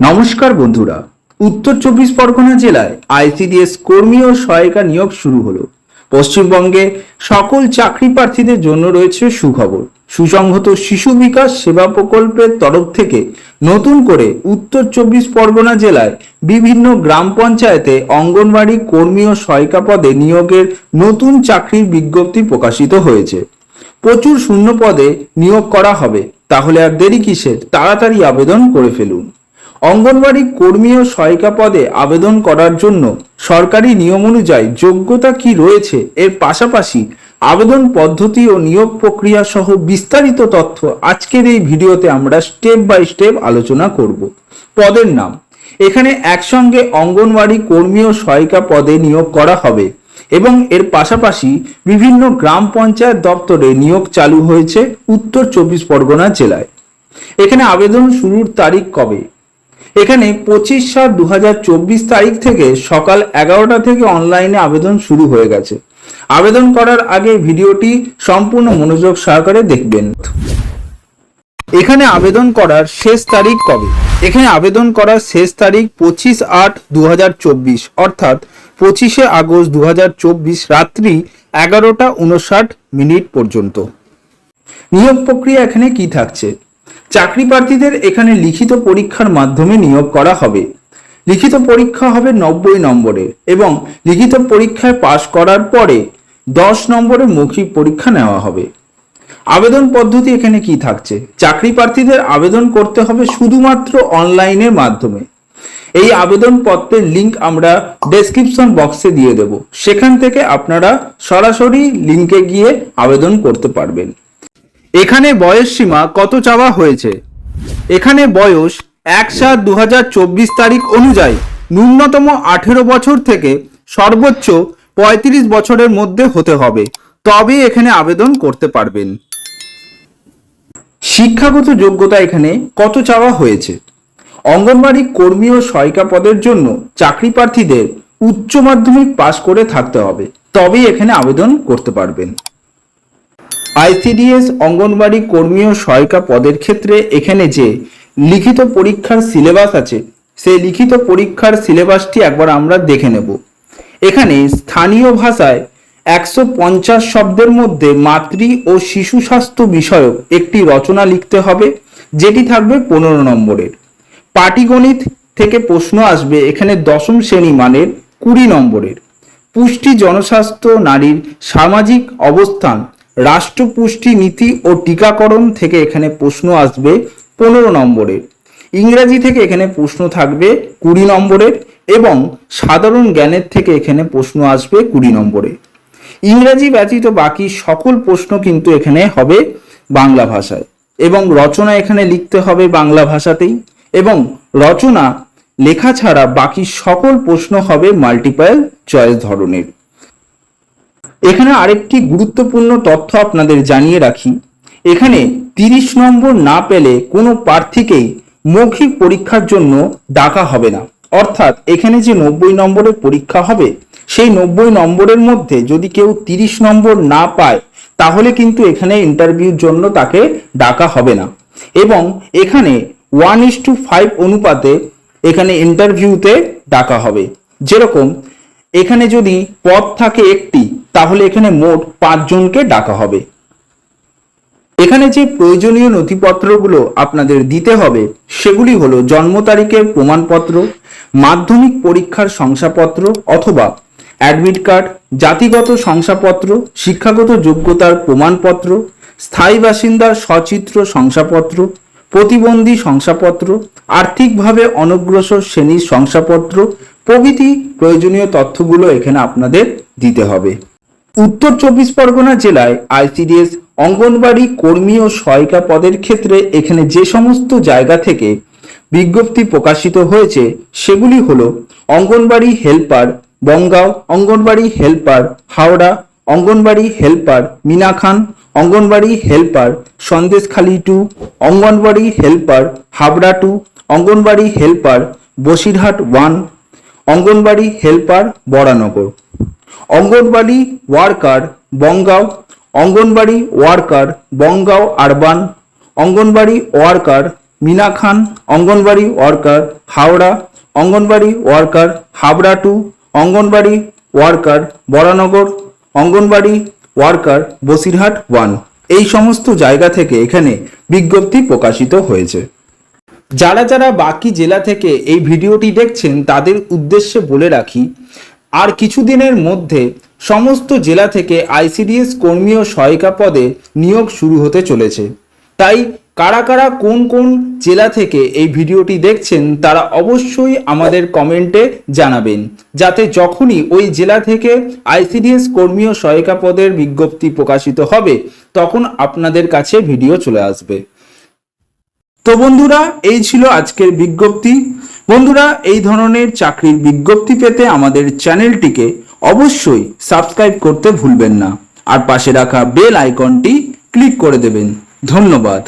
নমস্কার বন্ধুরা, উত্তর চব্বিশ পরগনা জেলায় আইসিডিএস কর্মী ও সহায়িকা নিয়োগ শুরু হলো। পশ্চিমবঙ্গে সকল চাকরি প্রার্থীদের জন্য রয়েছে সুখবর। সুসংহত শিশু বিকাশ সেবা প্রকল্পের তরফ থেকে নতুন করে উত্তর চব্বিশ পরগনা জেলায় বিভিন্ন গ্রাম পঞ্চায়েতে অঙ্গনওয়াড়ি কর্মী ও সহায়িকা পদে নিয়োগের নতুন চাকরির বিজ্ঞপ্তি প্রকাশিত হয়েছে। প্রচুর শূন্য পদে নিয়োগ করা হবে, তাহলে আর দেরি কিসের? তাড়াতাড়ি আবেদন করে ফেলুন। অঙ্গনওয়াড়ি কর্মী ও সহায়িকা পদে আবেদন করার জন্য সরকারি নিয়ম অনুযায়ী যোগ্যতা কি রয়েছে, এর পাশাপাশি আবেদন পদ্ধতি ও নিয়োগ প্রক্রিয়া সহ বিস্তারিত তথ্য আজকের এই ভিডিওতে আমরা স্টেপ বাই স্টেপ আলোচনা করব। পদের নাম, এখানে একসঙ্গে অঙ্গনওয়াড়ি কর্মী ও সহায়িকা পদে নিয়োগ করা হবে এবং এর পাশাপাশি বিভিন্ন গ্রাম পঞ্চায়েত দপ্তরে নিয়োগ চালু হয়েছে উত্তর চব্বিশ পরগনা জেলায়। এখানে আবেদন শুরুর তারিখ কবে? এখানে 25/7/2024 তারিখ থেকে সকাল 11টা থেকে অনলাইনে আবেদন শুরু হয়ে গেছে। আবেদন করার আগে ভিডিওটি সম্পূর্ণ মনোযোগ সহকারে দেখবেন। এখানে আবেদন করার শেষ তারিখ কবে? এখানে আবেদন করার শেষ তারিখ 25/8/2024 অর্থাৎ 25শে আগস্ট 2024 রাত্রি 11:59 পর্যন্ত। নিয়োগ প্রক্রিয়া এখানে কি থাকছে? চাকরি প্রার্থীদের এখানে লিখিত পরীক্ষার মাধ্যমে নিয়োগ করা হবে। লিখিত পরীক্ষা হবে 90 নম্বরের এবং লিখিত পরীক্ষায় পাশ করার পরে 10 নম্বরের মৌখিক পরীক্ষা নেওয়া হবে। আবেদন পদ্ধতি এখানে কি থাকছে? চাকরি প্রার্থীদের আবেদন করতে হবে শুধুমাত্র অনলাইনের মাধ্যমে। এই আবেদন পত্রের লিঙ্ক আমরা ডেসক্রিপশন বক্সে দিয়ে দেব, সেখান থেকে আপনারা সরাসরি লিঙ্কে গিয়ে আবেদন করতে পারবেন। এখানে বয়স সীমা কত চাওয়া হয়েছে? এখানে বয়স 1/7/2024 তারিখ অনুযায়ী ন্যূনতম 18 বছর থেকে সর্বোচ্চ 35 বছরের মধ্যে হতে হবে, তবে এখানে আবেদন করতে পারবেন। শিক্ষাগত যোগ্যতা এখানে কত চাওয়া হয়েছে? অঙ্গনওয়াড়ি কর্মী ও সহায়িকা পদের জন্য চাকরি প্রার্থীদের উচ্চ মাধ্যমিক পাশ করে থাকতে হবে, তবেই এখানে আবেদন করতে পারবেন। আইসিডিএস অঙ্গনওয়াড়ি কর্মী ও সহায়িকা পদের ক্ষেত্রে এখানে যে লিখিত পরীক্ষার সিলেবাস আছে, সেই লিখিত পরীক্ষার সিলেবাসটি একবার আমরা দেখে নেব। এখানে স্থানীয় ভাষায় 150 শব্দের মধ্যে মাতৃ ও শিশু স্বাস্থ্য বিষয়ক একটি রচনা লিখতে হবে, যেটি থাকবে 15 নম্বরের। পাটিগণিত থেকে প্রশ্ন আসবে এখানে 10ম শ্রেণী মানের 20 নম্বরের। পুষ্টি, জনস্বাস্থ্য, নারীর সামাজিক অবস্থান, রাষ্ট্র পুষ্টি নীতি ও টিকাকরণ থেকে এখানে প্রশ্ন আসবে 15 নম্বরের। ইংরেজি থেকে এখানে প্রশ্ন থাকবে 20 নম্বরের এবং সাধারণ জ্ঞানের থেকে এখানে প্রশ্ন আসবে 20 নম্বরে। ইংরেজি ব্যতীত বাকি সকল প্রশ্ন কিন্তু এখানে হবে বাংলা ভাষায় এবং রচনা এখানে লিখতে হবে বাংলা ভাষাতেই, এবং রচনা লেখা ছাড়া বাকি সকল প্রশ্ন হবে মাল্টিপল চয়েস ধরনের। এখানে আরেকটি গুরুত্বপূর্ণ তথ্য আপনাদের জানিয়ে রাখি, এখানে 30 নম্বর না পেলে কোনো প্রার্থীকেই মৌখিক পরীক্ষার জন্য ডাকা হবে না। অর্থাৎ এখানে যে 90 নম্বরের পরীক্ষা হবে, সেই 90 নম্বরের মধ্যে যদি কেউ 30 নম্বর না পায়, তাহলে কিন্তু এখানে ইন্টারভিউর জন্য তাকে ডাকা হবে না। এবং এখানে 1:5 অনুপাতে এখানে ইন্টারভিউতে ডাকা হবে। যেরকম এখানে যদি পদ থাকে একটি, তাহলে এখানে মোট 5 জনকে ডাকা হবে। এখানে যে প্রয়োজনীয় নথিপত্রগুলো আপনাদের দিতে হবে সেগুলি হলো জন্ম তারিখের প্রমাণপত্র, মাধ্যমিক পরীক্ষার শংসাপত্র অথবা অ্যাডমিট কার্ড, জাতিগত শংসাপত্র, শিক্ষাগত যোগ্যতার প্রমাণপত্র, স্থায়ী বাসিন্দার সচিত্র শংসাপত্র, প্রতিবন্ধী শংসাপত্র, আর্থিকভাবে অনগ্রসর শ্রেণীর শংসাপত্র প্রভৃতি প্রয়োজনীয় তথ্যগুলো এখানে আপনাদের দিতে হবে। উত্তর চব্বিশ পরগনা জেলায় আইসিডিএস অঙ্গনওয়াড়ি কর্মী ও সহায়িকা পদের ক্ষেত্রে এখানে যে সমস্ত জায়গা থেকে বিজ্ঞপ্তি প্রকাশিত হয়েছে সেগুলি হলো Anganwadi helper Bongaon, Anganwadi helper Howrah, Anganwadi helper Minakhan, Anganwadi helper Sandeshkhali 2, Anganwadi helper Habra 2, Anganwadi helper Basirhat 1, Anganwadi helper Baranagar, Anganwadi worker Bongaon, Anganwadi worker Bongaon urban, Anganwadi worker Minakhan, Anganwadi worker Howrah, Anganwadi worker Habra 2, Anganwadi worker Baranagar, Anganwadi worker Basirhat 1। এই সমস্ত জায়গা থেকে এখানে বিজ্ঞপ্তি প্রকাশিত হয়েছে। যারা যারা বাকি জেলা থেকে এই ভিডিওটি দেখছেন তাদের উদ্দেশ্যে বলে রাখি, আর কিছুদিনের মধ্যে সমস্ত জেলা থেকে আইসিডিএস কর্মী ও সহায়িকা পদে নিয়োগ শুরু হতে চলেছে। তাই কারা কারা কোন কোন জেলা থেকে এই ভিডিওটি দেখছেন তারা অবশ্যই আমাদের কমেন্টে জানাবেন, যাতে যখনই ওই জেলা থেকে আইসিডিএস কর্মী ও সহায়িকা পদের বিজ্ঞপ্তি প্রকাশিত হবে তখন আপনাদের কাছে ভিডিও চলে আসবে। তো বন্ধুরা, এই ছিল আজকের বিজ্ঞপ্তি। বন্ধুরা, এই ধরনের চাকরির বিজ্ঞপ্তি পেতে আমাদের চ্যানেলটিকে অবশ্যই সাবস্ক্রাইব করতে ভুলবেন না আর পাশে রাখা বেল আইকনটি ক্লিক করে দেবেন। ধন্যবাদ।